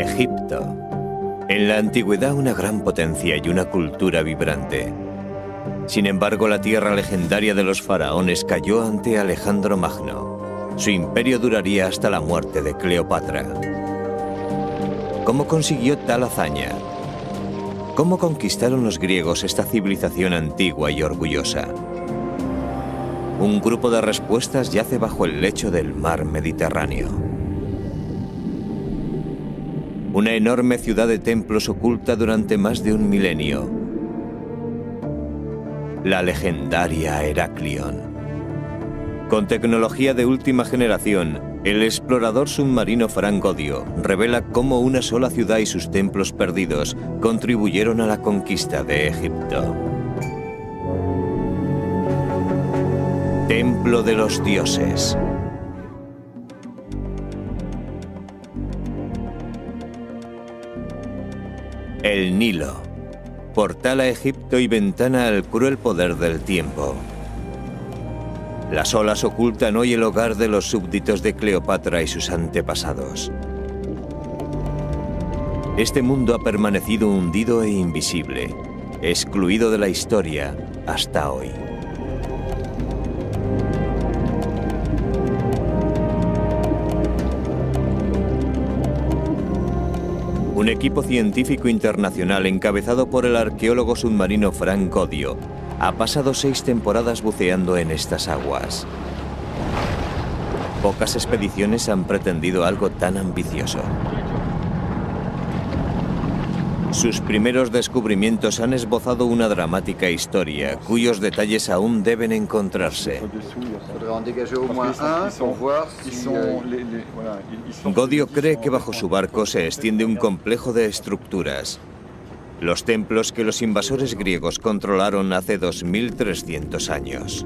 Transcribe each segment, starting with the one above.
Egipto. En la antigüedad una gran potencia y una cultura vibrante. Sin embargo, la tierra legendaria de los faraones cayó ante Alejandro Magno. Su imperio duraría hasta la muerte de Cleopatra. ¿Cómo consiguió tal hazaña? ¿Cómo conquistaron los griegos esta civilización antigua y orgullosa? Un grupo de respuestas yace bajo el lecho del mar Mediterráneo. Una enorme ciudad de templos oculta durante más de un milenio. La legendaria Heraclión. Con tecnología de última generación, el explorador submarino Frank Godio revela cómo una sola ciudad y sus templos perdidos contribuyeron a la conquista de Egipto. Templo de los dioses. El Nilo. Portal a Egipto y ventana al cruel poder del tiempo. Las olas ocultan hoy el hogar de los súbditos de Cleopatra y sus antepasados. Este mundo ha permanecido hundido e invisible, excluido de la historia hasta hoy. Un equipo científico internacional encabezado por el arqueólogo submarino Frank Godio ha pasado 6 temporadas buceando en estas aguas. Pocas expediciones han pretendido algo tan ambicioso. Sus primeros descubrimientos han esbozado una dramática historia, cuyos detalles aún deben encontrarse. Godio cree que bajo su barco se extiende un complejo de estructuras. Los templos que los invasores griegos controlaron hace 2300 años.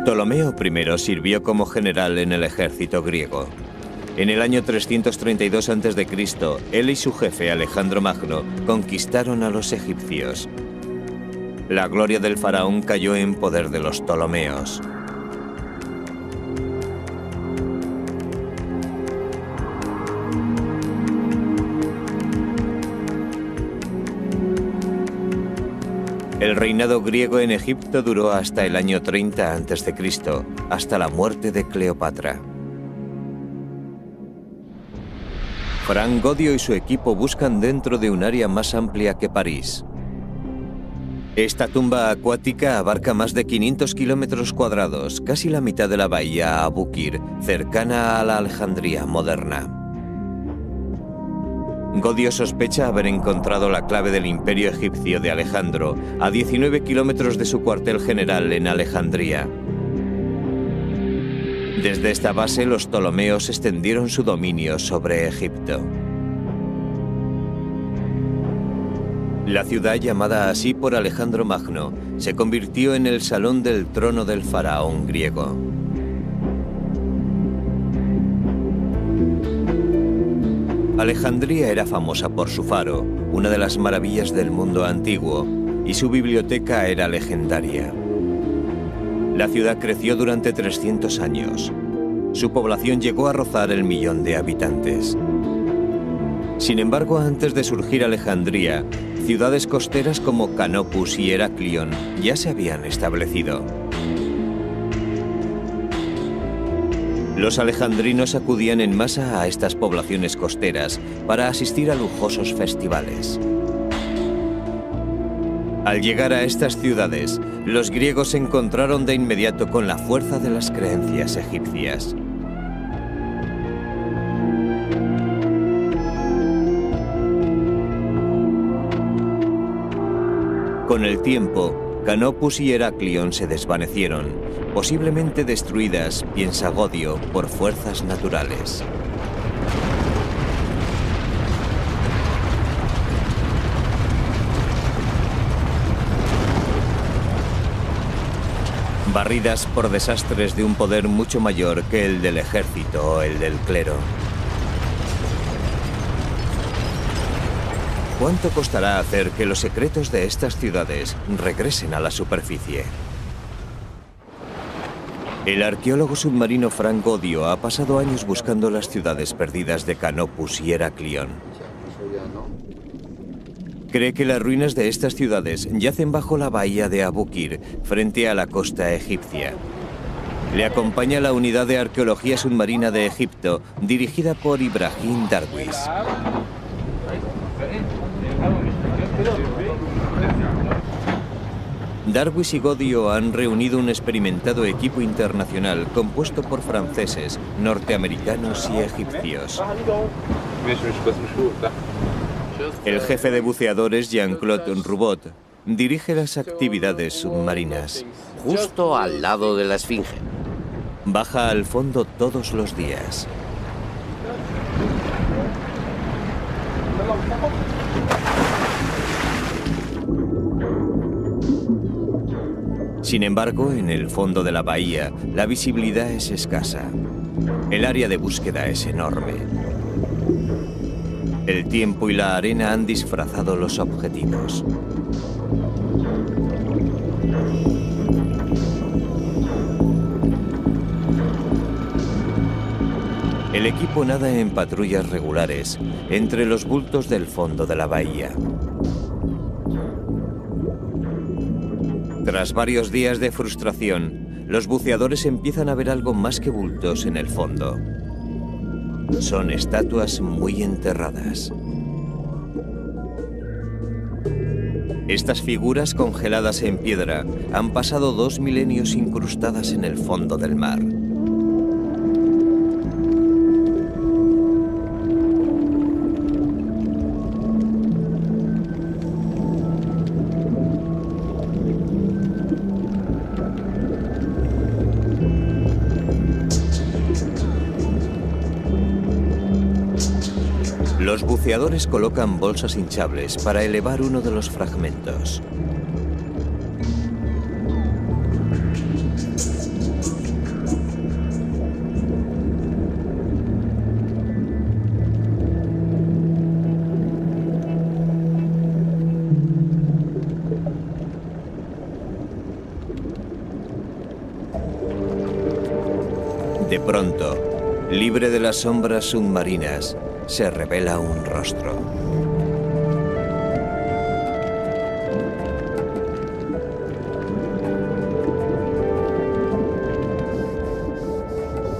Ptolomeo I sirvió como general en el ejército griego. En el año 332 a.C., él y su jefe Alejandro Magno conquistaron a los egipcios. La gloria del faraón cayó en poder de los ptolomeos. El reinado griego en Egipto duró hasta el año 30 a.C., hasta la muerte de Cleopatra. Frank Godio y su equipo buscan dentro de un área más amplia que París. Esta tumba acuática abarca más de 500 kilómetros cuadrados, casi la mitad de la bahía Abukir, cercana a la Alejandría moderna. Godio sospecha haber encontrado la clave del imperio egipcio de Alejandro a 19 kilómetros de su cuartel general en Alejandría. Desde esta base, los ptolomeos extendieron su dominio sobre Egipto. La ciudad, llamada así por Alejandro Magno, se convirtió en el salón del trono del faraón griego. Alejandría era famosa por su faro, una de las maravillas del mundo antiguo, y su biblioteca era legendaria. La ciudad creció durante 300 años. Su población llegó a rozar el 1.000.000 de habitantes. Sin embargo, antes de surgir Alejandría, ciudades costeras como Canopus y Heraclión ya se habían establecido. Los alejandrinos acudían en masa a estas poblaciones costeras para asistir a lujosos festivales. Al llegar a estas ciudades, los griegos se encontraron de inmediato con la fuerza de las creencias egipcias. Con el tiempo, Canopus y Heraclión se desvanecieron, posiblemente destruidas, piensa Godio, por fuerzas naturales. Barridas por desastres de un poder mucho mayor que el del ejército o el del clero. ¿Cuánto costará hacer que los secretos de estas ciudades regresen a la superficie? El arqueólogo submarino Frank Godio ha pasado años buscando las ciudades perdidas de Canopus y Heraklion. Cree que las ruinas de estas ciudades yacen bajo la bahía de Abukir, frente a la costa egipcia. Le acompaña la unidad de arqueología submarina de Egipto, dirigida por Ibrahim Darwish. Darwish y Godio han reunido un experimentado equipo internacional compuesto por franceses, norteamericanos y egipcios. El jefe de buceadores, Jean-Claude Roubot, dirige las actividades submarinas. Justo al lado de la Esfinge. Baja al fondo todos los días. Sin embargo, en el fondo de la bahía, la visibilidad es escasa. El área de búsqueda es enorme. El tiempo y la arena han disfrazado los objetivos. El equipo nada en patrullas regulares entre los bultos del fondo de la bahía. Tras varios días de frustración, los buceadores empiezan a ver algo más que bultos en el fondo. Son estatuas muy enterradas. Estas figuras congeladas en piedra han pasado 2 milenios incrustadas en el fondo del mar. Los buceadores colocan bolsas hinchables para elevar uno de los fragmentos. De pronto, libre de las sombras submarinas, se revela un rostro.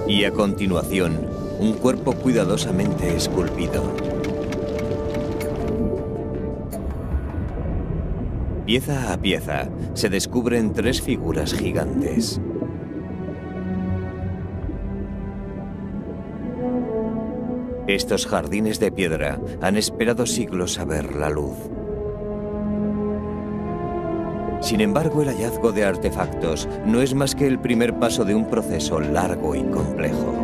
Y a continuación, un cuerpo cuidadosamente esculpido. Pieza a pieza, se descubren 3 figuras gigantes. Estos jardines de piedra han esperado siglos a ver la luz. Sin embargo, el hallazgo de artefactos no es más que el primer paso de un proceso largo y complejo.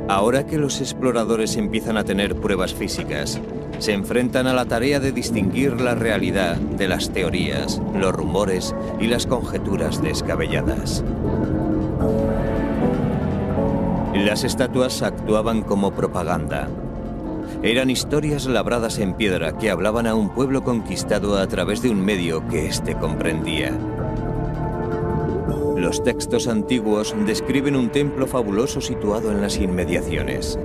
Ahora que los exploradores empiezan a tener pruebas físicas, se enfrentan a la tarea de distinguir la realidad de las teorías, los rumores y las conjeturas descabelladas. Las estatuas actuaban como propaganda. Eran historias labradas en piedra que hablaban a un pueblo conquistado a través de un medio que éste comprendía. Los textos antiguos describen un templo fabuloso situado en las inmediaciones.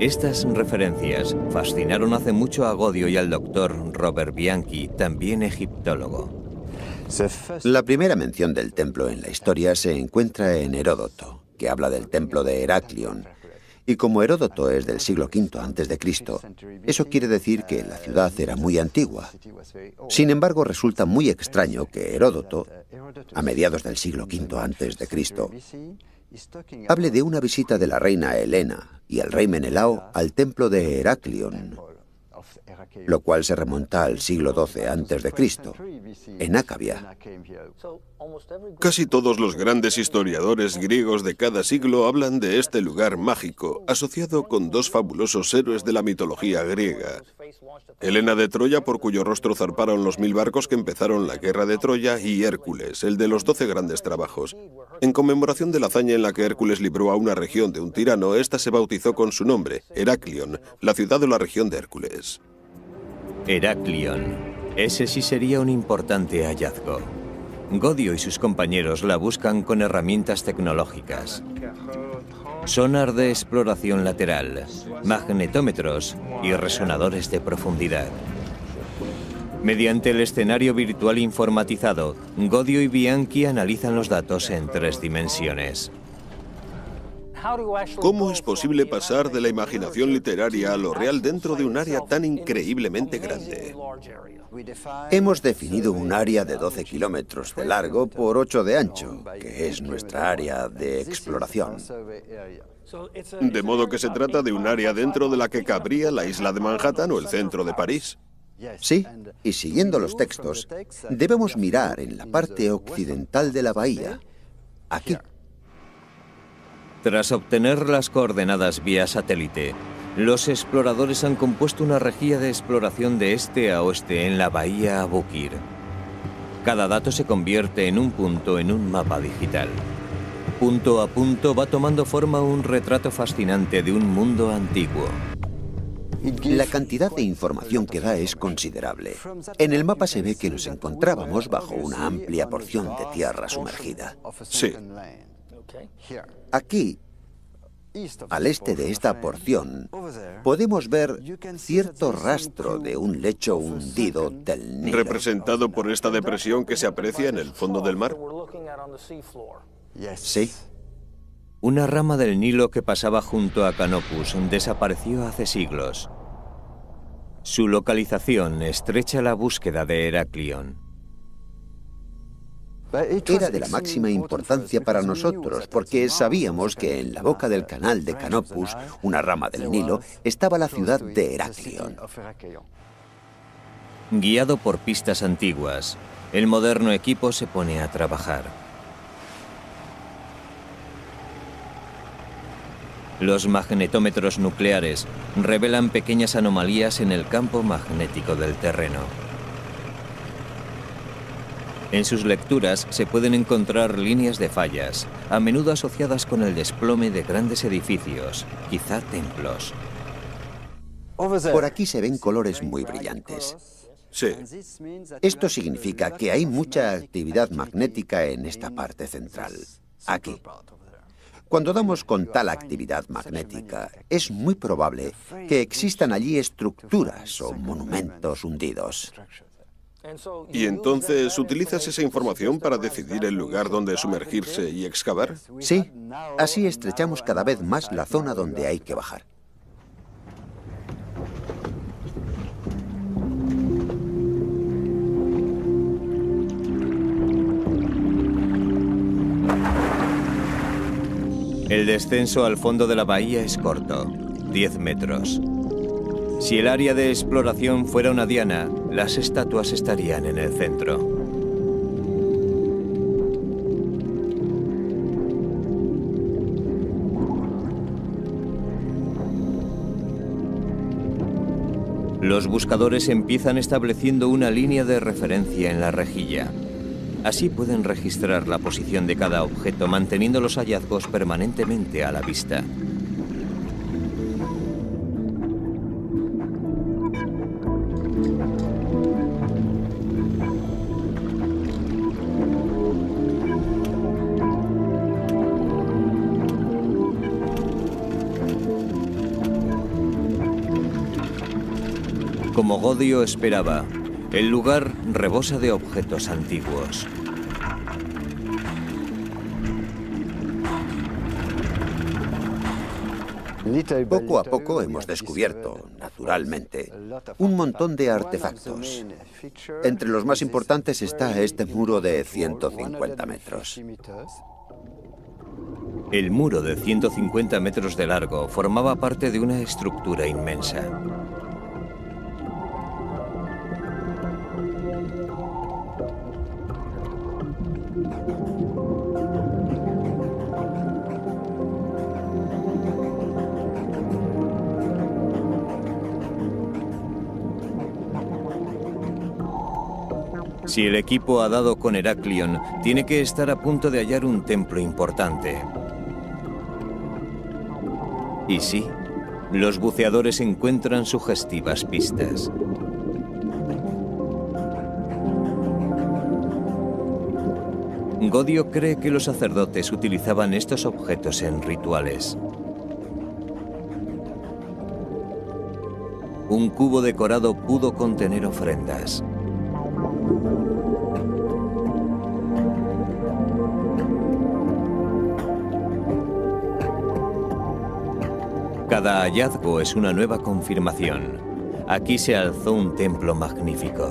Estas referencias fascinaron hace mucho a Godio y al doctor Robert Bianchi, también egiptólogo. La primera mención del templo en la historia se encuentra en Heródoto, que habla del templo de Heraklion. Y como Heródoto es del siglo V a.C., eso quiere decir que la ciudad era muy antigua. Sin embargo, resulta muy extraño que Heródoto, a mediados del siglo V a.C., hable de una visita de la reina Helena y el rey Menelao al templo de Heraklion, lo cual se remonta al siglo XII a.C., en Acabia. Casi todos los grandes historiadores griegos de cada siglo hablan de este lugar mágico, asociado con 2 fabulosos héroes de la mitología griega. Helena de Troya, por cuyo rostro zarparon los 1000 barcos que empezaron la guerra de Troya, y Hércules, el de los 12 grandes trabajos. En conmemoración de la hazaña en la que Hércules libró a una región de un tirano, esta se bautizó con su nombre, Heraklion, la ciudad o la región de Hércules. Heraklion. Ese sí sería un importante hallazgo. Godio y sus compañeros la buscan con herramientas tecnológicas. Sonar de exploración lateral, magnetómetros y resonadores de profundidad. Mediante el escenario virtual informatizado, Godio y Bianchi analizan los datos en 3 dimensiones. ¿Cómo es posible pasar de la imaginación literaria a lo real dentro de un área tan increíblemente grande? Hemos definido un área de 12 kilómetros de largo por 8 de ancho, que es nuestra área de exploración. De modo que se trata de un área dentro de la que cabría la isla de Manhattan o el centro de París. Sí, y siguiendo los textos, debemos mirar en la parte occidental de la bahía, aquí. Tras obtener las coordenadas vía satélite, los exploradores han compuesto una rejilla de exploración de este a oeste en la bahía Abukir. Cada dato se convierte en un punto en un mapa digital. Punto a punto va tomando forma un retrato fascinante de un mundo antiguo. La cantidad de información que da es considerable. En el mapa se ve que nos encontrábamos bajo una amplia porción de tierra sumergida. Sí. Aquí, al este de esta porción, podemos ver cierto rastro de un lecho hundido del Nilo. ¿Representado por esta depresión que se aprecia en el fondo del mar? Sí. Una rama del Nilo que pasaba junto a Canopus desapareció hace siglos. Su localización estrecha la búsqueda de Heraklion. Era de la máxima importancia para nosotros, porque sabíamos que en la boca del canal de Canopus, una rama del Nilo, estaba la ciudad de Heraklion. Guiado por pistas antiguas, el moderno equipo se pone a trabajar. Los magnetómetros nucleares revelan pequeñas anomalías en el campo magnético del terreno. En sus lecturas se pueden encontrar líneas de fallas, a menudo asociadas con el desplome de grandes edificios, quizá templos. Por aquí se ven colores muy brillantes. Sí. Esto significa que hay mucha actividad magnética en esta parte central, aquí. Cuando damos con tal actividad magnética, es muy probable que existan allí estructuras o monumentos hundidos. ¿Y entonces utilizas esa información para decidir el lugar donde sumergirse y excavar? Sí, así estrechamos cada vez más la zona donde hay que bajar. El descenso al fondo de la bahía es corto, 10 metros. Si el área de exploración fuera una diana, las estatuas estarían en el centro. Los buscadores empiezan estableciendo una línea de referencia en la rejilla. Así pueden registrar la posición de cada objeto, manteniendo los hallazgos permanentemente a la vista. Como Godio esperaba, el lugar rebosa de objetos antiguos. Poco a poco hemos descubierto, naturalmente, un montón de artefactos. Entre los más importantes está este muro de 150 metros. El muro de 150 metros de largo formaba parte de una estructura inmensa. Si el equipo ha dado con Heraklion, tiene que estar a punto de hallar un templo importante. Y sí, los buceadores encuentran sugestivas pistas. Godio cree que los sacerdotes utilizaban estos objetos en rituales. Un cubo decorado pudo contener ofrendas. Cada hallazgo es una nueva confirmación. Aquí se alzó un templo magnífico.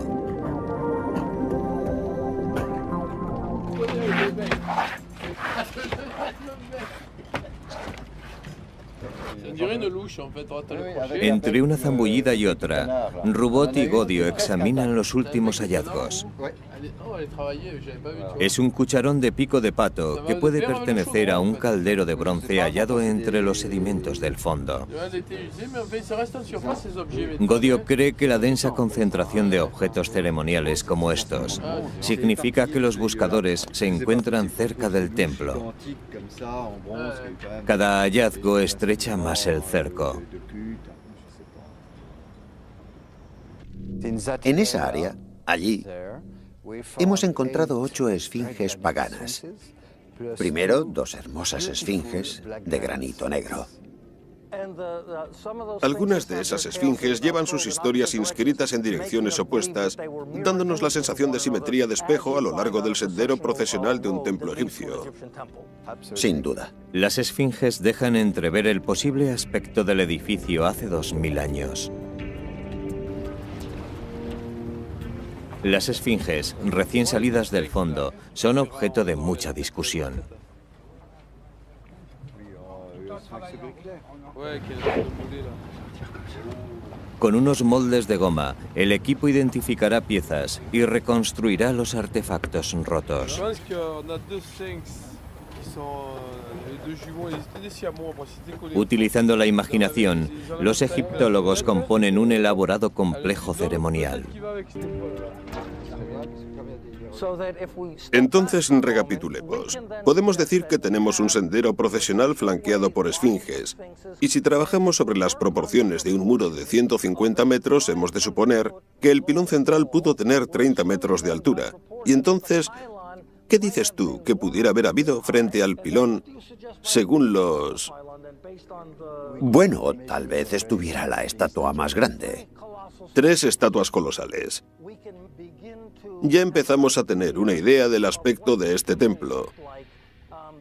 Entre una zambullida y otra, Roubaud y Godio examinan los últimos hallazgos. Es un cucharón de pico de pato que puede pertenecer a un caldero de bronce hallado entre los sedimentos del fondo. Godio cree que la densa concentración de objetos ceremoniales como estos significa que los buscadores se encuentran cerca del templo. Cada hallazgo estrecha más el cerco. En esa área, allí, hemos encontrado 8 esfinges paganas. Primero, 2 hermosas esfinges de granito negro. Algunas de esas esfinges llevan sus historias inscritas en direcciones opuestas, dándonos la sensación de simetría de espejo a lo largo del sendero procesional de un templo egipcio. Sin duda. Las esfinges dejan entrever el posible aspecto del edificio hace 2000 años. Las esfinges, recién salidas del fondo, son objeto de mucha discusión. Con unos moldes de goma, el equipo identificará piezas y reconstruirá los artefactos rotos. Utilizando la imaginación, los egiptólogos componen un elaborado complejo ceremonial. Entonces, recapitulemos. Podemos decir que tenemos un sendero procesional flanqueado por esfinges, y si trabajamos sobre las proporciones de un muro de 150 metros, hemos de suponer que el pilón central pudo tener 30 metros de altura. Y entonces, ¿qué dices tú que pudiera haber habido frente al pilón según los...? Bueno, tal vez estuviera la estatua más grande. 3 estatuas colosales. Ya empezamos a tener una idea del aspecto de este templo,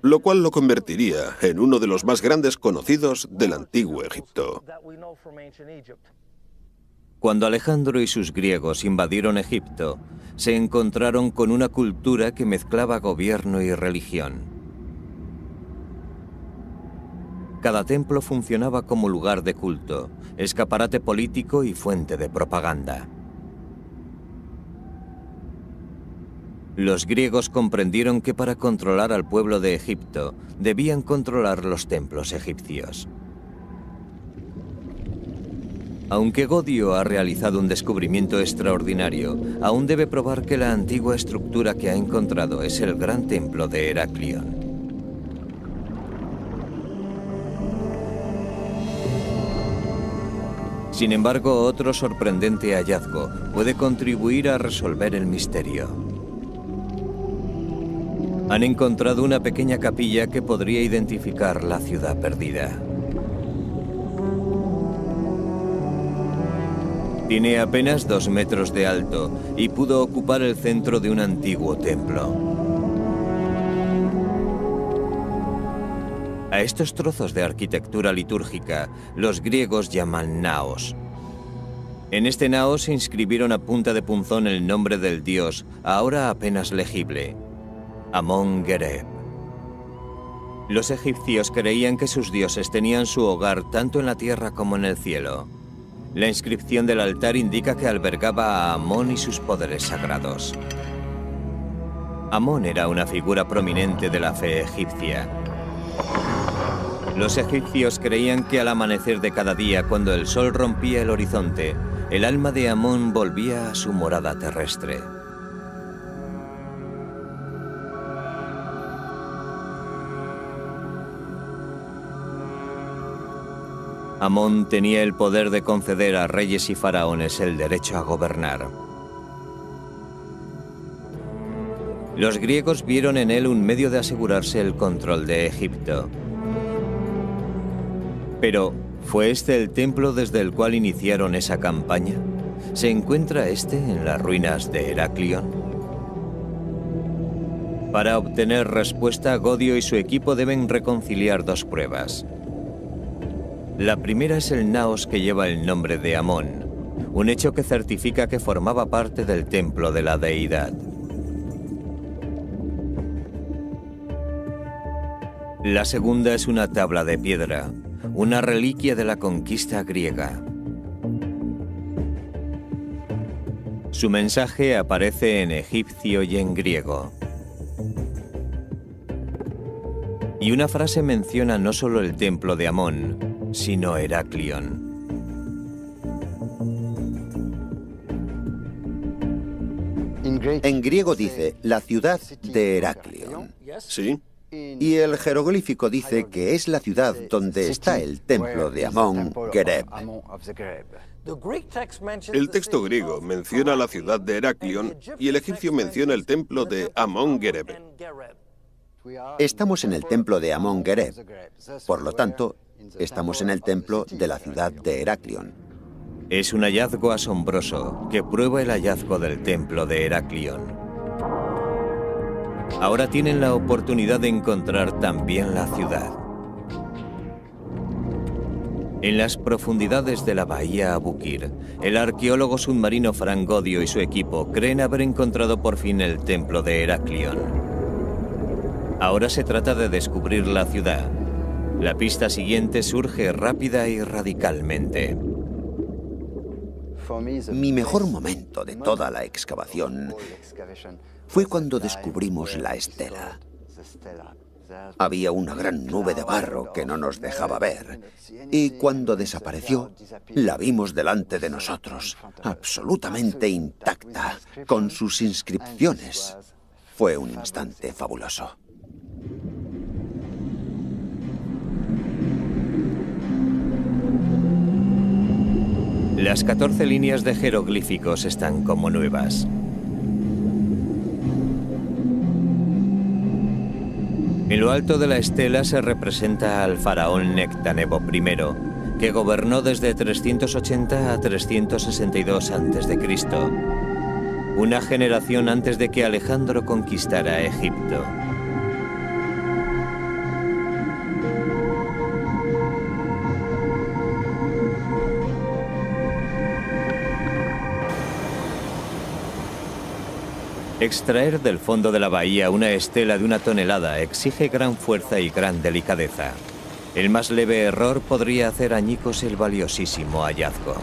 lo cual lo convertiría en uno de los más grandes conocidos del antiguo Egipto. Cuando Alejandro y sus griegos invadieron Egipto, se encontraron con una cultura que mezclaba gobierno y religión. Cada templo funcionaba como lugar de culto, escaparate político y fuente de propaganda. Los griegos comprendieron que para controlar al pueblo de Egipto, debían controlar los templos egipcios. Aunque Godio ha realizado un descubrimiento extraordinario, aún debe probar que la antigua estructura que ha encontrado es el gran templo de Heraclión. Sin embargo, otro sorprendente hallazgo puede contribuir a resolver el misterio. Han encontrado una pequeña capilla que podría identificar la ciudad perdida. Tiene apenas 2 metros de alto y pudo ocupar el centro de un antiguo templo. A estos trozos de arquitectura litúrgica, los griegos llaman naos. En este naos se inscribieron a punta de punzón el nombre del dios, ahora apenas legible: Amon-Gereb. Los egipcios creían que sus dioses tenían su hogar tanto en la tierra como en el cielo. La inscripción del altar indica que albergaba a Amón y sus poderes sagrados. Amón era una figura prominente de la fe egipcia. Los egipcios creían que al amanecer de cada día, cuando el sol rompía el horizonte, el alma de Amón volvía a su morada terrestre. Amón tenía el poder de conceder a reyes y faraones el derecho a gobernar. Los griegos vieron en él un medio de asegurarse el control de Egipto. Pero, ¿fue este el templo desde el cual iniciaron esa campaña? ¿Se encuentra este en las ruinas de Heraclión? Para obtener respuesta, Godio y su equipo deben reconciliar dos pruebas. La primera es el naos que lleva el nombre de Amón, un hecho que certifica que formaba parte del templo de la deidad. La segunda es una tabla de piedra, una reliquia de la conquista griega. Su mensaje aparece en egipcio y en griego. Y una frase menciona no solo el templo de Amón, sino Heraclión. En griego dice la ciudad de Heraclión. Sí. Y el jeroglífico dice que es la ciudad donde está el templo de Amón Gereb. El texto griego menciona la ciudad de Heraclión y el egipcio menciona el templo de Amón Gereb. Estamos en el templo de Amón Gereb. Por lo tanto, estamos en el templo de la ciudad de Heraclión. Es un hallazgo asombroso que prueba el hallazgo del templo de Heraclión. Ahora tienen la oportunidad de encontrar también la ciudad. En las profundidades de la bahía Abukir, el arqueólogo submarino Frank Godio y su equipo creen haber encontrado por fin el templo de Heraclión. Ahora se trata de descubrir la ciudad. La pista siguiente surge rápida y radicalmente. Mi mejor momento de toda la excavación fue cuando descubrimos la estela. Había una gran nube de barro que no nos dejaba ver, y cuando desapareció, la vimos delante de nosotros, absolutamente intacta, con sus inscripciones. Fue un instante fabuloso. Las 14 líneas de jeroglíficos están como nuevas. En lo alto de la estela se representa al faraón Nectanebo I, que gobernó desde 380 a 362 a.C., una generación antes de que Alejandro conquistara Egipto. Extraer del fondo de la bahía una estela de 1 tonelada exige gran fuerza y gran delicadeza. El más leve error podría hacer añicos el valiosísimo hallazgo.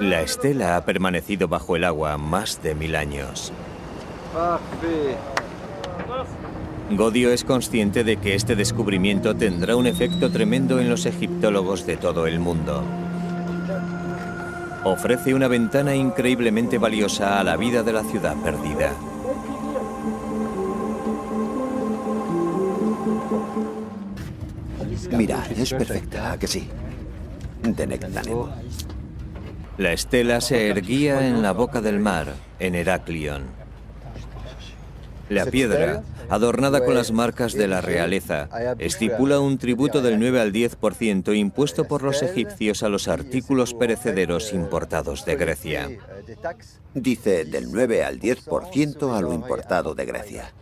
La estela ha permanecido bajo el agua más de 1000 años. Godio es consciente de que este descubrimiento tendrá un efecto tremendo en los egiptólogos de todo el mundo. Ofrece una ventana increíblemente valiosa a la vida de la ciudad perdida. Mirad, es perfecta, ¿a que sí? De Nectanebo. La estela se erguía en la boca del mar, en Heraclión. La piedra, adornada con las marcas de la realeza, estipula un tributo del 9 al 10% impuesto por los egipcios a los artículos perecederos importados de Grecia. Dice del 9 al 10% a lo importado de Grecia.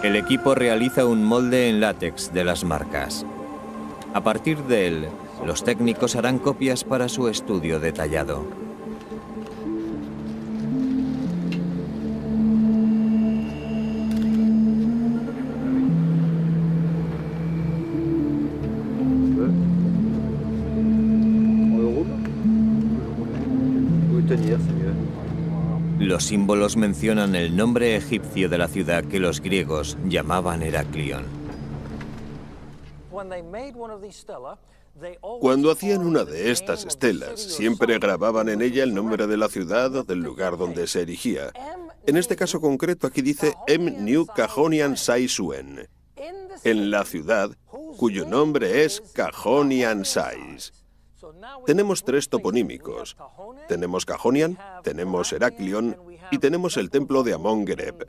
El equipo realiza un molde en látex de las marcas. A partir de él, los técnicos harán copias para su estudio detallado. Los símbolos mencionan el nombre egipcio de la ciudad que los griegos llamaban Heraclión. Cuando hacían una de estas estelas, siempre grababan en ella el nombre de la ciudad o del lugar donde se erigía. En este caso concreto aquí dice Em New Cajonian Sai Suen, en la ciudad cuyo nombre es Cajonian Sais. Tenemos 3 toponímicos. Tenemos Cajonian, tenemos Heraclión y tenemos el templo de Amon-Gereb.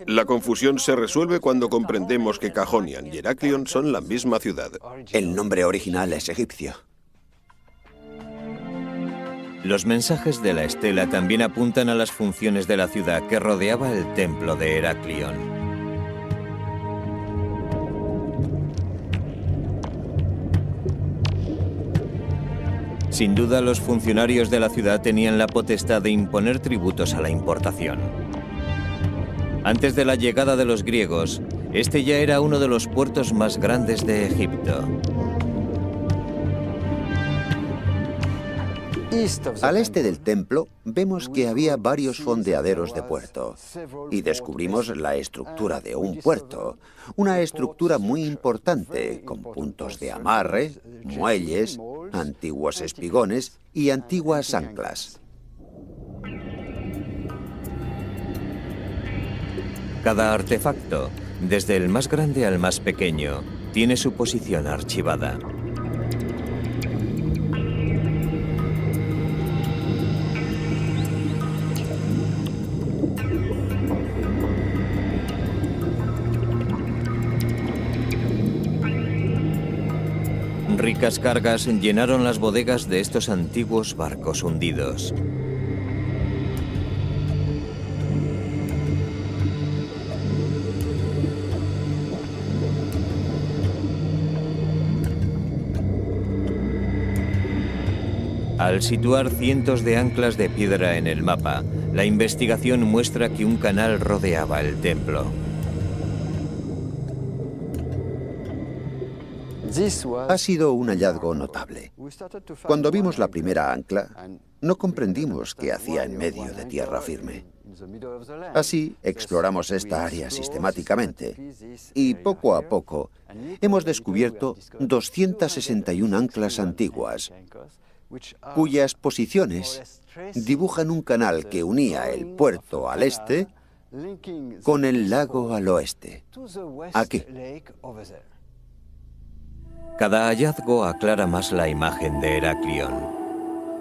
La confusión se resuelve cuando comprendemos que Cajonian y Heraclión son la misma ciudad. El nombre original es egipcio. Los mensajes de la estela también apuntan a las funciones de la ciudad que rodeaba el templo de Heraclión. Sin duda, los funcionarios de la ciudad tenían la potestad de imponer tributos a la importación. Antes de la llegada de los griegos, este ya era uno de los puertos más grandes de Egipto. Al este del templo vemos que había varios fondeaderos de puerto y descubrimos la estructura de un puerto, una estructura muy importante con puntos de amarre, muelles, antiguos espigones y antiguas anclas. Cada artefacto, desde el más grande al más pequeño, tiene su posición archivada. Ricas cargas llenaron las bodegas de estos antiguos barcos hundidos. Al situar cientos de anclas de piedra en el mapa, la investigación muestra que un canal rodeaba el templo. Ha sido un hallazgo notable. Cuando vimos la primera ancla, no comprendimos qué hacía en medio de tierra firme. Así, exploramos esta área sistemáticamente y poco a poco hemos descubierto 261 anclas antiguas, cuyas posiciones dibujan un canal que unía el puerto al este con el lago al oeste. Aquí. Cada hallazgo aclara más la imagen de Heraclión,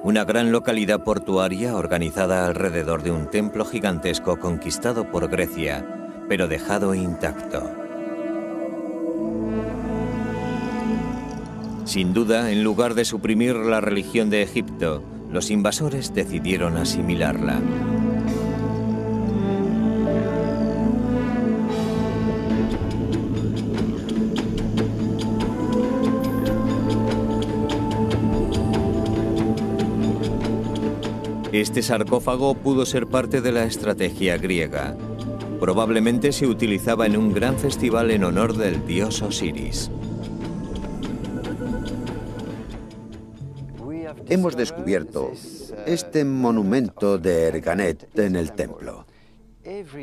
una gran localidad portuaria organizada alrededor de un templo gigantesco conquistado por Grecia, pero dejado intacto. Sin duda, en lugar de suprimir la religión de Egipto, los invasores decidieron asimilarla. Este sarcófago pudo ser parte de la estrategia griega. Probablemente se utilizaba en un gran festival en honor del dios Osiris. Hemos descubierto este monumento de Erganet en el templo.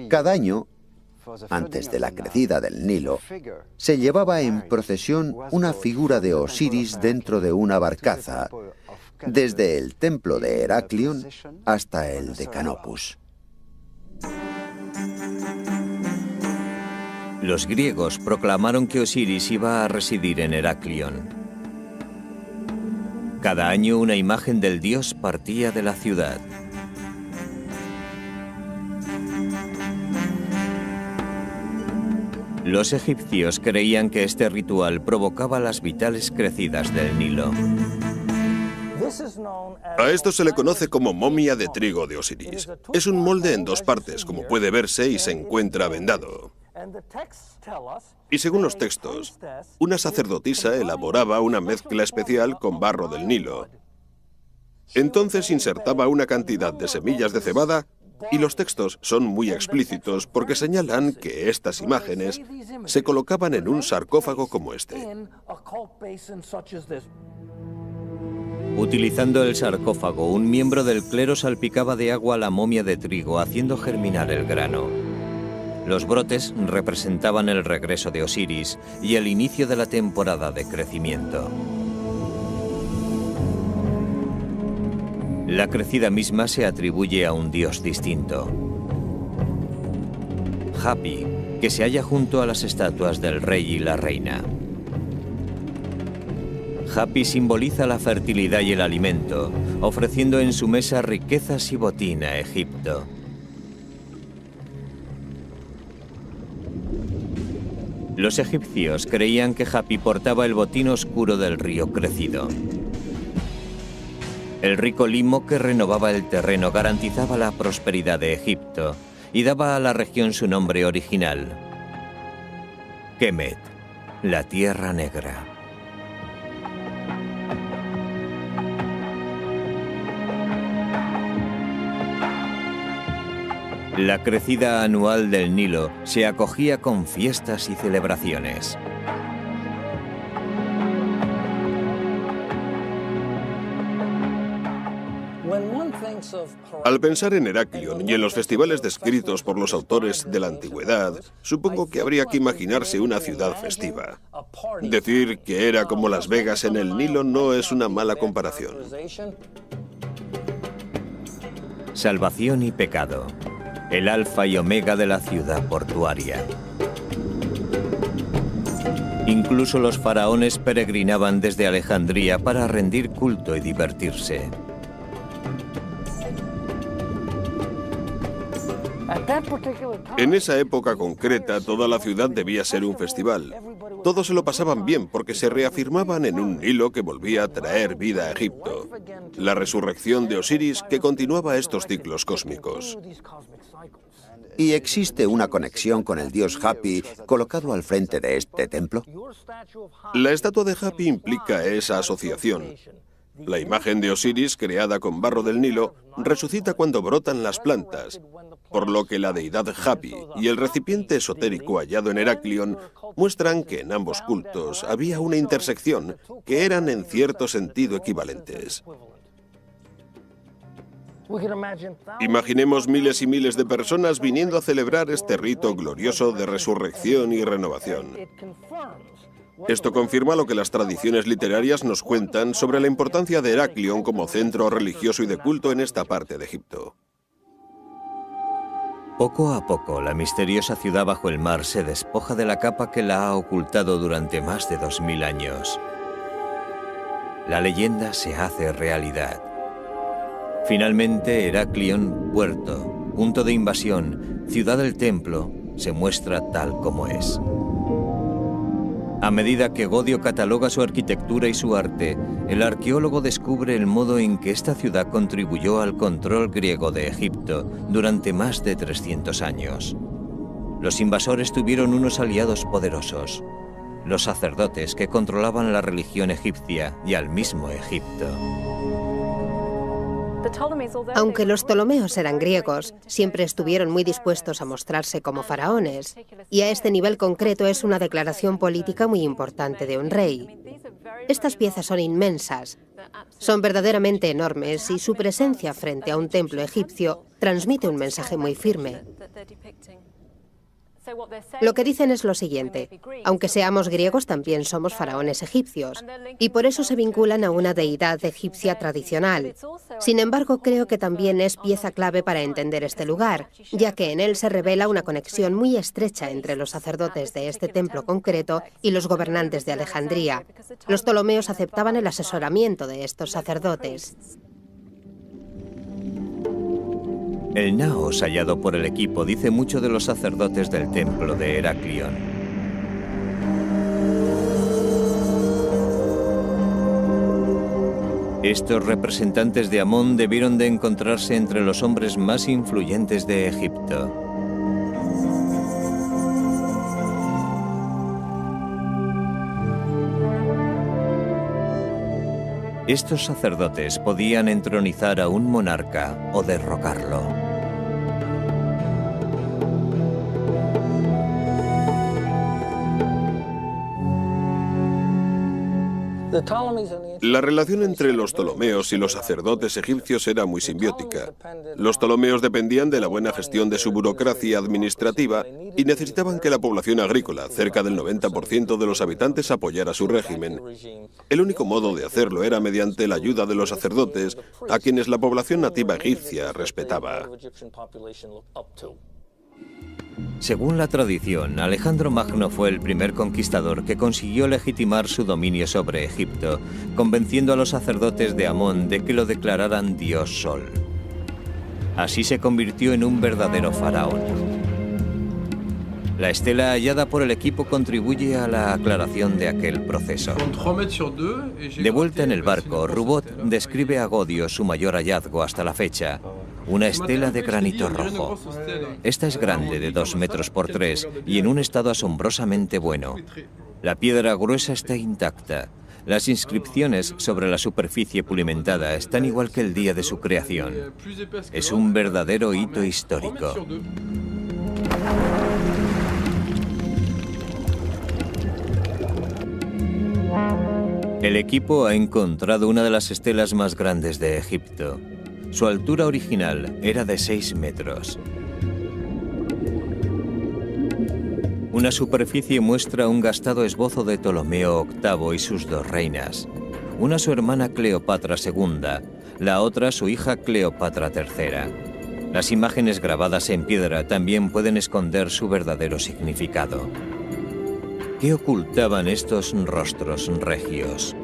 Cada año, antes de la crecida del Nilo, se llevaba en procesión una figura de Osiris dentro de una barcaza, desde el templo de Heraclión hasta el de Canopus. Los griegos proclamaron que Osiris iba a residir en Heraclión. Cada año una imagen del dios partía de la ciudad. Los egipcios creían que este ritual provocaba las vitales crecidas del Nilo. A esto se le conoce como momia de trigo de Osiris. Es un molde en 2 partes, como puede verse, y se encuentra vendado. Y según los textos, una sacerdotisa elaboraba una mezcla especial con barro del Nilo. Entonces insertaba una cantidad de semillas de cebada, y los textos son muy explícitos porque señalan que estas imágenes se colocaban en un sarcófago como este. Utilizando el sarcófago, un miembro del clero salpicaba de agua la momia de trigo, haciendo germinar el grano. Los brotes representaban el regreso de Osiris y el inicio de la temporada de crecimiento. La crecida misma se atribuye a un dios distinto, Hapi, que se halla junto a las estatuas del rey y la reina. Hapi simboliza la fertilidad y el alimento, ofreciendo en su mesa riquezas y botín a Egipto. Los egipcios creían que Hapi portaba el botín oscuro del río crecido. El rico limo que renovaba el terreno garantizaba la prosperidad de Egipto y daba a la región su nombre original, Kemet, la Tierra Negra. La crecida anual del Nilo se acogía con fiestas y celebraciones. Al pensar en Heraclión y en los festivales descritos por los autores de la antigüedad, supongo que habría que imaginarse una ciudad festiva. Decir que era como Las Vegas en el Nilo no es una mala comparación. Salvación y pecado, el alfa y omega de la ciudad portuaria. Incluso los faraones peregrinaban desde Alejandría para rendir culto y divertirse. En esa época concreta, toda la ciudad debía ser un festival. Todos se lo pasaban bien porque se reafirmaban en un Nilo que volvía a traer vida a Egipto. La resurrección de Osiris que continuaba estos ciclos cósmicos. ¿Y existe una conexión con el dios Hapi colocado al frente de este templo? La estatua de Hapi implica esa asociación. La imagen de Osiris, creada con barro del Nilo, resucita cuando brotan las plantas, por lo que la deidad Hapi y el recipiente esotérico hallado en Heraclión muestran que en ambos cultos había una intersección que eran en cierto sentido equivalentes. Imaginemos miles y miles de personas viniendo a celebrar este rito glorioso de resurrección y renovación. Esto confirma lo que las tradiciones literarias nos cuentan sobre la importancia de Heraclión como centro religioso y de culto en esta parte de Egipto. Poco a poco, la misteriosa ciudad bajo el mar se despoja de la capa que la ha ocultado durante más de 2000 años. La leyenda se hace realidad. Finalmente, Heraclión, puerto, punto de invasión, ciudad del templo, se muestra tal como es. A medida que Godio cataloga su arquitectura y su arte, el arqueólogo descubre el modo en que esta ciudad contribuyó al control griego de Egipto durante más de 300 años. Los invasores tuvieron unos aliados poderosos, los sacerdotes que controlaban la religión egipcia y al mismo Egipto. Aunque los Ptolomeos eran griegos, siempre estuvieron muy dispuestos a mostrarse como faraones, y a este nivel concreto es una declaración política muy importante de un rey. Estas piezas son inmensas, son verdaderamente enormes y su presencia frente a un templo egipcio transmite un mensaje muy firme. Lo que dicen es lo siguiente: aunque seamos griegos, también somos faraones egipcios, y por eso se vinculan a una deidad egipcia tradicional. Sin embargo, creo que también es pieza clave para entender este lugar, ya que en él se revela una conexión muy estrecha entre los sacerdotes de este templo concreto y los gobernantes de Alejandría. Los Ptolomeos aceptaban el asesoramiento de estos sacerdotes. El naos hallado por el equipo dice mucho de los sacerdotes del templo de Heraclión. Estos representantes de Amón debieron de encontrarse entre los hombres más influyentes de Egipto. Estos sacerdotes podían entronizar a un monarca o derrocarlo. La relación entre los Ptolomeos y los sacerdotes egipcios era muy simbiótica. Los Ptolomeos dependían de la buena gestión de su burocracia administrativa y necesitaban que la población agrícola, cerca del 90% de los habitantes, apoyara su régimen. El único modo de hacerlo era mediante la ayuda de los sacerdotes, a quienes la población nativa egipcia respetaba. Según la tradición, Alejandro Magno fue el primer conquistador que consiguió legitimar su dominio sobre Egipto, convenciendo a los sacerdotes de Amón de que lo declararan Dios Sol. Así se convirtió en un verdadero faraón. La estela hallada por el equipo contribuye a la aclaración de aquel proceso. De vuelta en el barco, Rubot describe a Godio su mayor hallazgo hasta la fecha, una estela de granito rojo. Esta es grande, de 2 metros por 3, y en un estado asombrosamente bueno. La piedra gruesa está intacta. Las inscripciones sobre la superficie pulimentada están igual que el día de su creación. Es un verdadero hito histórico. El equipo ha encontrado una de las estelas más grandes de Egipto. Su altura original era de 6 metros. Una superficie muestra un gastado esbozo de Ptolomeo VIII y sus 2 reinas. Una su hermana Cleopatra II, la otra su hija Cleopatra III. Las imágenes grabadas en piedra también pueden esconder su verdadero significado. ¿Qué ocultaban estos rostros regios?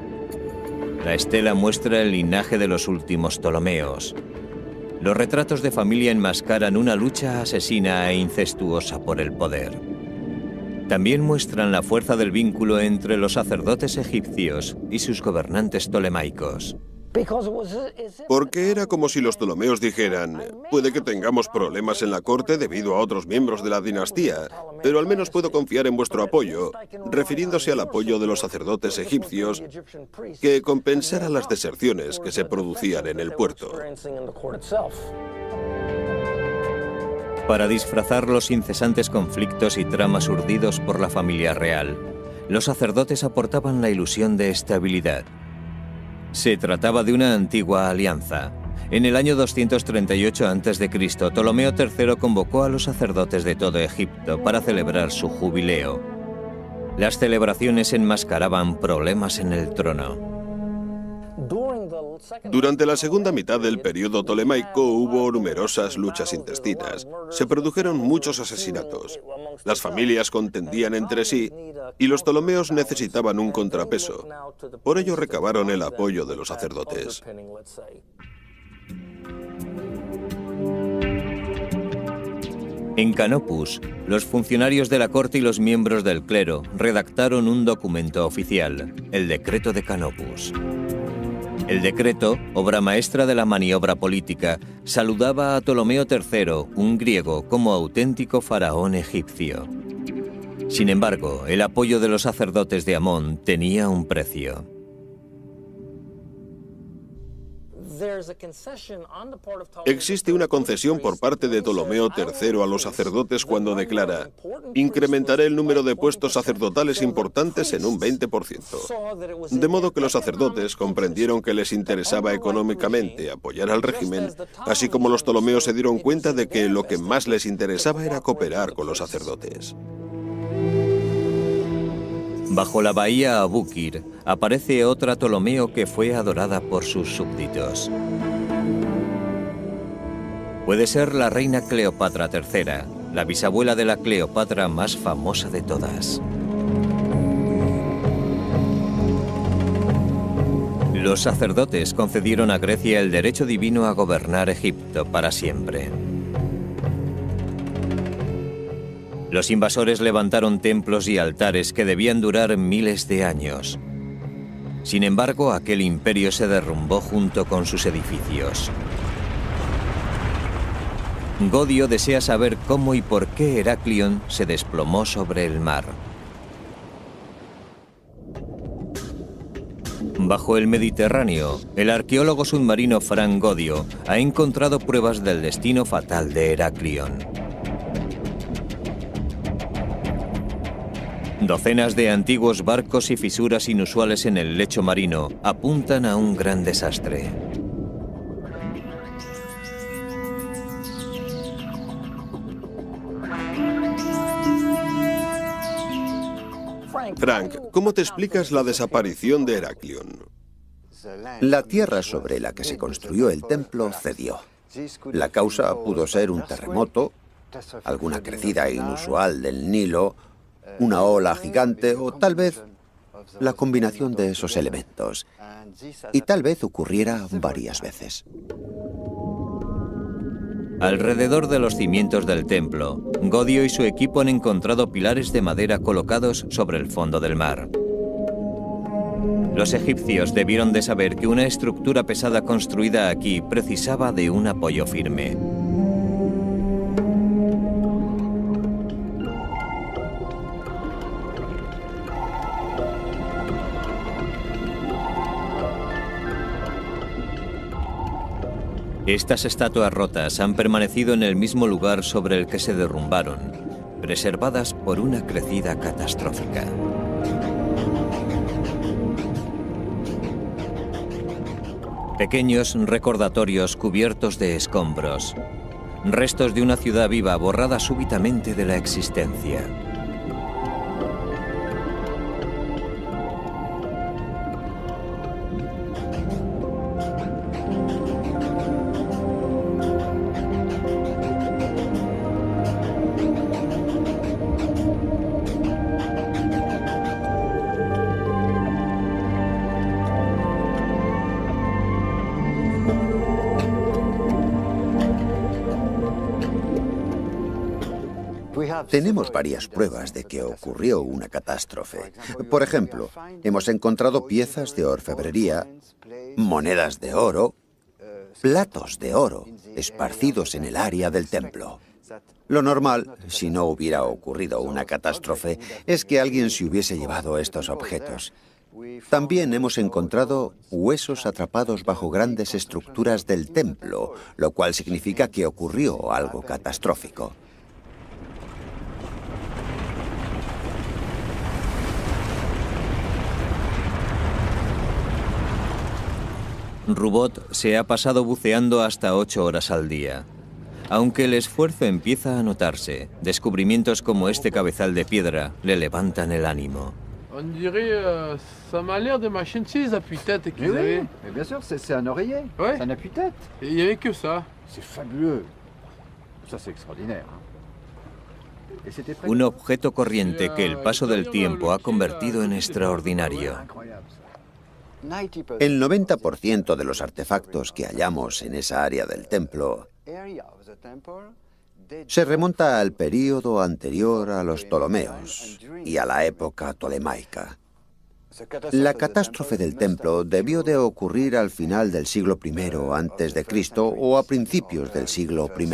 La estela muestra el linaje de los últimos Ptolomeos. Los retratos de familia enmascaran una lucha asesina e incestuosa por el poder. También muestran la fuerza del vínculo entre los sacerdotes egipcios y sus gobernantes ptolemaicos. Porque era como si los Ptolomeos dijeran: puede que tengamos problemas en la corte debido a otros miembros de la dinastía, pero al menos puedo confiar en vuestro apoyo, refiriéndose al apoyo de los sacerdotes egipcios que compensara las deserciones que se producían en el puerto. Para disfrazar los incesantes conflictos y tramas urdidos por la familia real, los sacerdotes aportaban la ilusión de estabilidad. Se trataba de una antigua alianza. En el año 238 a.C., Ptolomeo III convocó a los sacerdotes de todo Egipto para celebrar su jubileo. Las celebraciones enmascaraban problemas en el trono. Durante la segunda mitad del periodo tolemaico hubo numerosas luchas intestinas. Se produjeron muchos asesinatos. Las familias contendían entre sí y los Ptolomeos necesitaban un contrapeso. Por ello recabaron el apoyo de los sacerdotes. En Canopus, los funcionarios de la corte y los miembros del clero redactaron un documento oficial, el Decreto de Canopus. El decreto, obra maestra de la maniobra política, saludaba a Ptolomeo III, un griego, como auténtico faraón egipcio. Sin embargo, el apoyo de los sacerdotes de Amón tenía un precio. Existe una concesión por parte de Ptolomeo III a los sacerdotes cuando declara: incrementaré el número de puestos sacerdotales importantes en un 20%. De modo que los sacerdotes comprendieron que les interesaba económicamente apoyar al régimen, así como los Ptolomeos se dieron cuenta de que lo que más les interesaba era cooperar con los sacerdotes. Bajo la bahía Abukir aparece otra Ptolomeo que fue adorada por sus súbditos. Puede ser la reina Cleopatra III, la bisabuela de la Cleopatra más famosa de todas. Los sacerdotes concedieron a Grecia el derecho divino a gobernar Egipto para siempre. Los invasores levantaron templos y altares que debían durar miles de años. Sin embargo, aquel imperio se derrumbó junto con sus edificios. Godio desea saber cómo y por qué Heraclión se desplomó sobre el mar. Bajo el Mediterráneo, el arqueólogo submarino Frank Godio ha encontrado pruebas del destino fatal de Heraclión. Docenas de antiguos barcos y fisuras inusuales en el lecho marino apuntan a un gran desastre. Frank, ¿cómo te explicas la desaparición de Heraklion? La tierra sobre la que se construyó el templo cedió. La causa pudo ser un terremoto, alguna crecida inusual del Nilo, una ola gigante o tal vez la combinación de esos elementos. Y tal vez ocurriera varias veces. Alrededor de los cimientos del templo, Godio y su equipo han encontrado pilares de madera colocados sobre el fondo del mar. Los egipcios debieron de saber que una estructura pesada construida aquí precisaba de un apoyo firme. Estas estatuas rotas han permanecido en el mismo lugar sobre el que se derrumbaron, preservadas por una crecida catastrófica. Pequeños recordatorios cubiertos de escombros, restos de una ciudad viva borrada súbitamente de la existencia. Tenemos varias pruebas de que ocurrió una catástrofe. Por ejemplo, hemos encontrado piezas de orfebrería, monedas de oro, platos de oro esparcidos en el área del templo. Lo normal, si no hubiera ocurrido una catástrofe, es que alguien se hubiese llevado estos objetos. También hemos encontrado huesos atrapados bajo grandes estructuras del templo, lo cual significa que ocurrió algo catastrófico. Rubot se ha pasado buceando hasta 8 horas al día. Aunque el esfuerzo empieza a notarse, descubrimientos como este cabezal de piedra le levantan el ánimo. On dirait, ça m'a l'air de machine, tu sais, les appuis-têtes qu'ils avaient. Mais bien sûr, c'est un oreiller, Ouais. c'est un appui-tête. Et il n'y avait que ça. C'est fabuleux. Ça, c'est extraordinaire. Et c'était près Un objeto corriente que el paso del tiempo ha convertido en extraordinario. incroyable, ça. El 90% de los artefactos que hallamos en esa área del templo se remonta al período anterior a los Ptolomeos y a la época tolemaica. La catástrofe del templo debió de ocurrir al final del siglo I antes de Cristo o a principios del siglo I.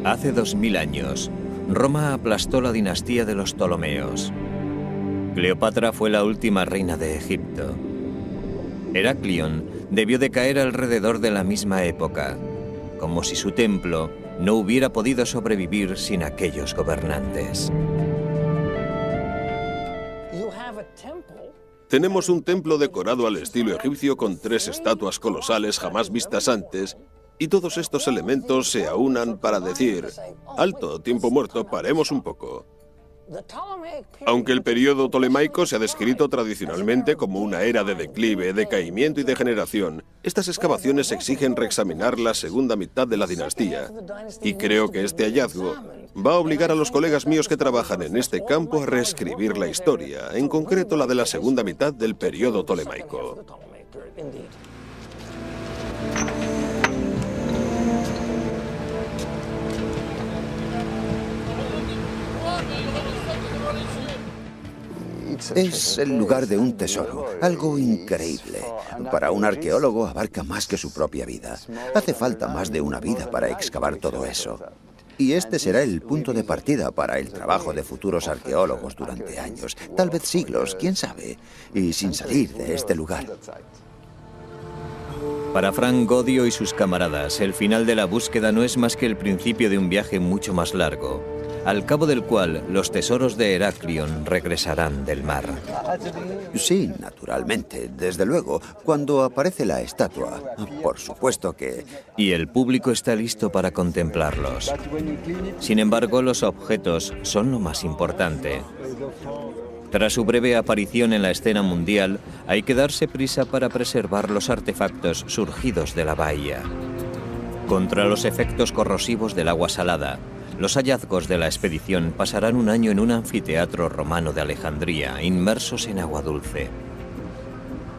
Hace 2000 años, Roma aplastó la dinastía de los Ptolomeos. Cleopatra fue la última reina de Egipto. Heraklion debió de caer alrededor de la misma época, como si su templo no hubiera podido sobrevivir sin aquellos gobernantes. Tenemos un templo decorado al estilo egipcio con 3 estatuas colosales jamás vistas antes, y todos estos elementos se aunan para decir, alto, tiempo muerto, paremos un poco. Aunque el periodo tolemaico se ha descrito tradicionalmente como una era de declive, decaimiento y degeneración, estas excavaciones exigen reexaminar la segunda mitad de la dinastía. Y creo que este hallazgo va a obligar a los colegas míos que trabajan en este campo a reescribir la historia, en concreto la de la segunda mitad del periodo tolemaico. Es el lugar de un tesoro, algo increíble. Para un arqueólogo abarca más que su propia vida. Hace falta más de una vida para excavar todo eso. Y este será el punto de partida para el trabajo de futuros arqueólogos durante años, tal vez siglos, quién sabe, y sin salir de este lugar. Para Frank Godio y sus camaradas, el final de la búsqueda no es más que el principio de un viaje mucho más largo, al cabo del cual los tesoros de Heraklion regresarán del mar. Sí, naturalmente, desde luego, cuando aparece la estatua, por supuesto que... Y el público está listo para contemplarlos. Sin embargo, los objetos son lo más importante. Tras su breve aparición en la escena mundial, hay que darse prisa para preservar los artefactos surgidos de la bahía. Contra los efectos corrosivos del agua salada, los hallazgos de la expedición pasarán un año en un anfiteatro romano de Alejandría, inmersos en agua dulce.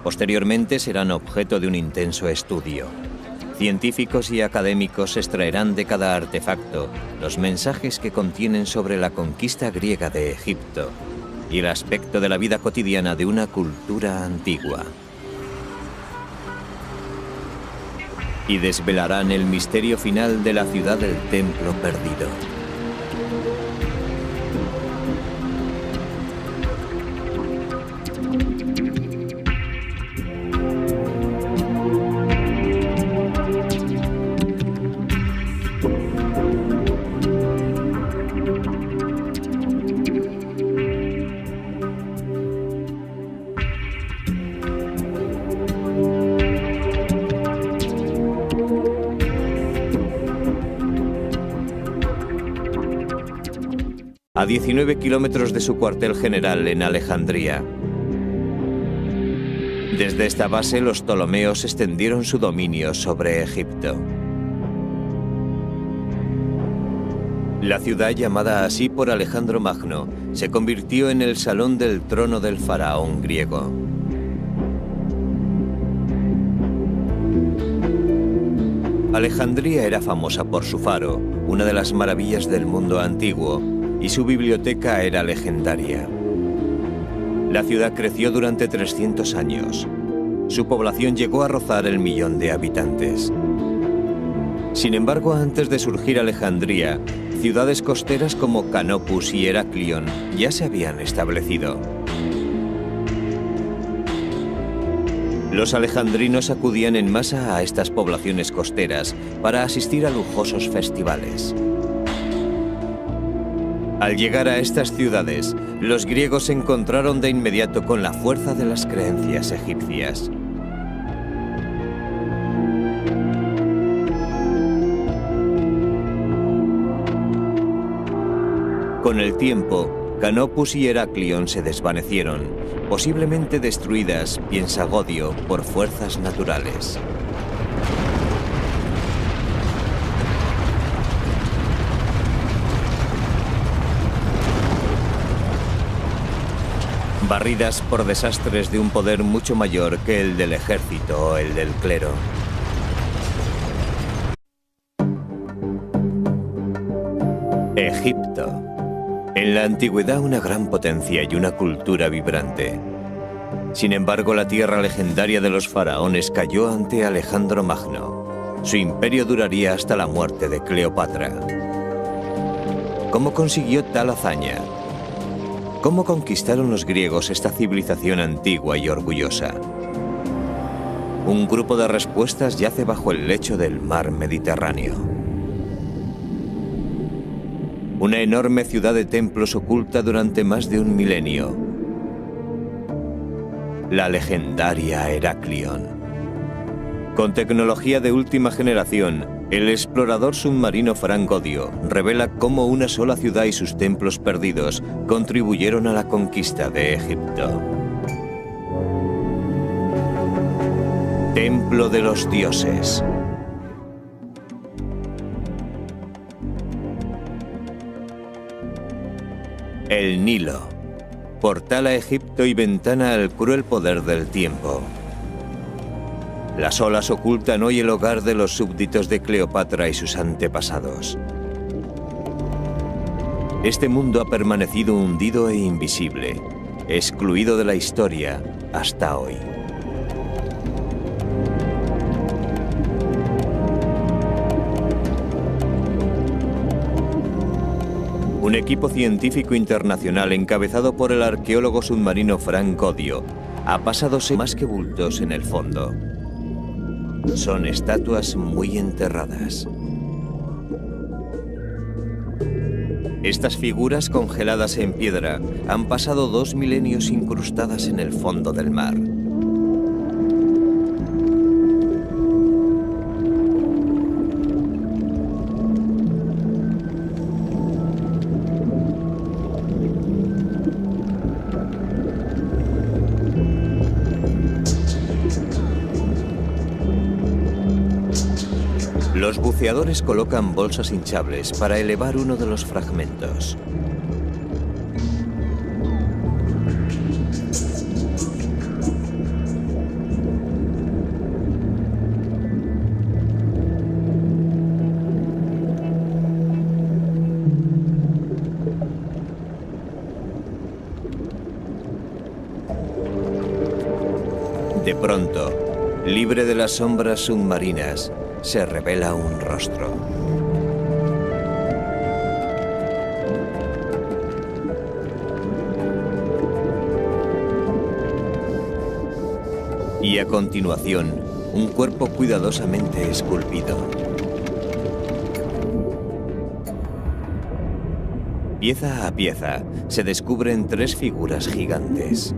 Posteriormente serán objeto de un intenso estudio. Científicos y académicos extraerán de cada artefacto los mensajes que contienen sobre la conquista griega de Egipto y el aspecto de la vida cotidiana de una cultura antigua. Y desvelarán el misterio final de la ciudad del templo perdido. A 19 kilómetros de su cuartel general en Alejandría. Desde esta base, los Ptolomeos extendieron su dominio sobre Egipto. La ciudad, llamada así por Alejandro Magno, se convirtió en el salón del trono del faraón griego. Alejandría era famosa por su faro, una de las maravillas del mundo antiguo, y su biblioteca era legendaria. La ciudad creció durante 300 años. Su población llegó a rozar el 1.000.000 de habitantes. Sin embargo, antes de surgir Alejandría, ciudades costeras como Canopus y Heraklion ya se habían establecido. Los alejandrinos acudían en masa a estas poblaciones costeras para asistir a lujosos festivales. Al llegar a estas ciudades, los griegos se encontraron de inmediato con la fuerza de las creencias egipcias. Con el tiempo, Canopus y Heraklion se desvanecieron, posiblemente destruidas, piensa Godio, por fuerzas naturales. Barridas por desastres de un poder mucho mayor que el del ejército o el del clero. Egipto. En la antigüedad una gran potencia y una cultura vibrante. Sin embargo, la tierra legendaria de los faraones cayó ante Alejandro Magno. Su imperio duraría hasta la muerte de Cleopatra. ¿Cómo consiguió tal hazaña? ¿Cómo conquistaron los griegos esta civilización antigua y orgullosa? Un grupo de respuestas yace bajo el lecho del mar Mediterráneo. Una enorme ciudad de templos oculta durante más de un milenio. La legendaria Heraklion. Con tecnología de última generación, el explorador submarino Frank Godio revela cómo una sola ciudad y sus templos perdidos contribuyeron a la conquista de Egipto. Templo de los dioses. El Nilo. Portal a Egipto y ventana al cruel poder del tiempo. Las olas ocultan hoy el hogar de los súbditos de Cleopatra y sus antepasados. Este mundo ha permanecido hundido e invisible, excluido de la historia hasta hoy. Un equipo científico internacional encabezado por el arqueólogo submarino Frank Godio ha pasado más que bultos en el fondo. Son estatuas muy enterradas. Estas figuras congeladas en piedra han pasado 2 milenios incrustadas en el fondo del mar. Los buceadores colocan bolsas hinchables para elevar uno de los fragmentos. De pronto, libre de las sombras submarinas, se revela un rostro. Y a continuación, un cuerpo cuidadosamente esculpido. Pieza a pieza, se descubren 3 figuras gigantes.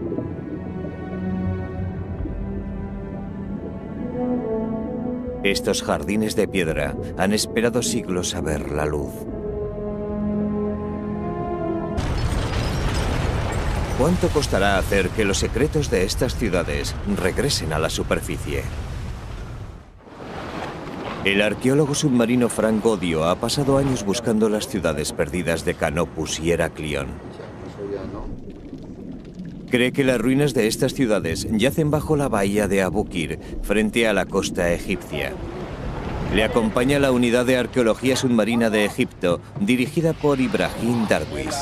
Estos jardines de piedra han esperado siglos a ver la luz. ¿Cuánto costará hacer que los secretos de estas ciudades regresen a la superficie? El arqueólogo submarino Frank Godio ha pasado años buscando las ciudades perdidas de Canopus y Heraklion. Cree que las ruinas de estas ciudades yacen bajo la bahía de Abukir, frente a la costa egipcia. Le acompaña la unidad de arqueología submarina de Egipto, dirigida por Ibrahim Darwish.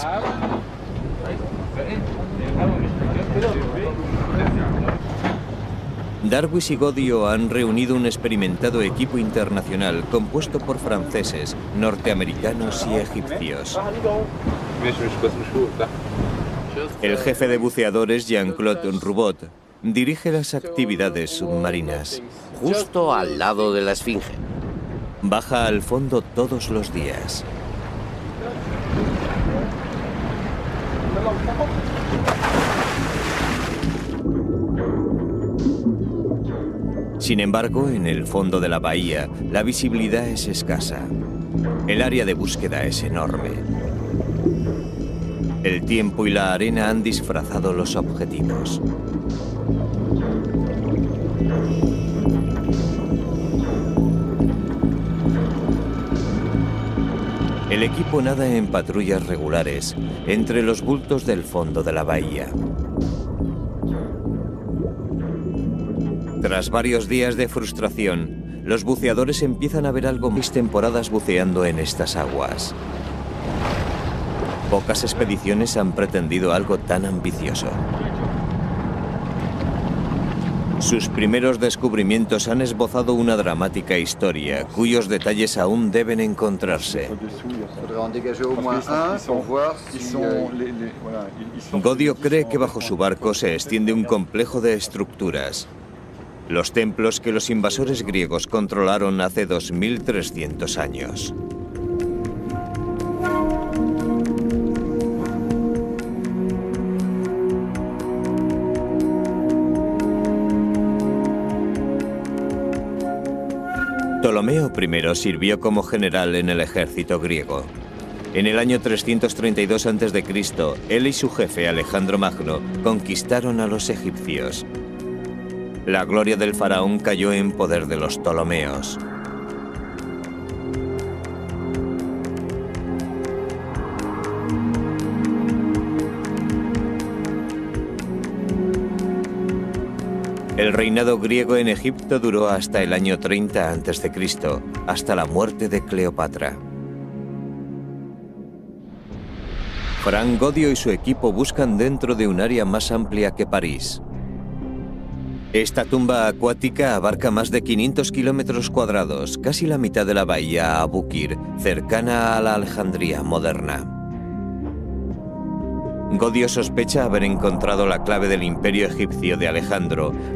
Darwish y Godio han reunido un experimentado equipo internacional compuesto por franceses, norteamericanos y egipcios. El jefe de buceadores, Jean-Claude Roubot, dirige las actividades submarinas. Justo al lado de la Esfinge. Baja al fondo todos los días. Sin embargo, en el fondo de la bahía, la visibilidad es escasa. El área de búsqueda es enorme. El tiempo y la arena han disfrazado los objetivos. El equipo nada en patrullas regulares entre los bultos del fondo de la bahía. Tras varios días de frustración, los buceadores empiezan a ver algo más. Temporadas buceando en estas aguas. Pocas expediciones han pretendido algo tan ambicioso. Sus primeros descubrimientos han esbozado una dramática historia, cuyos detalles aún deben encontrarse. Godio cree que bajo su barco se extiende un complejo de estructuras. Los templos que los invasores griegos controlaron hace 2300 años. Ptolomeo I sirvió como general en el ejército griego. En el año 332 a.C., él y su jefe Alejandro Magno conquistaron a los egipcios. La gloria del faraón cayó en poder de los ptolomeos. El reinado griego en Egipto duró hasta el año 30 a.C., hasta la muerte de Cleopatra. Frank Godio y su equipo buscan dentro de un área más amplia que París. Esta tumba acuática abarca más de 500 kilómetros cuadrados, casi la mitad de la bahía Abukir, cercana a la Alejandría moderna. Godio sospecha haber encontrado la clave del imperio egipcio de Alejandro,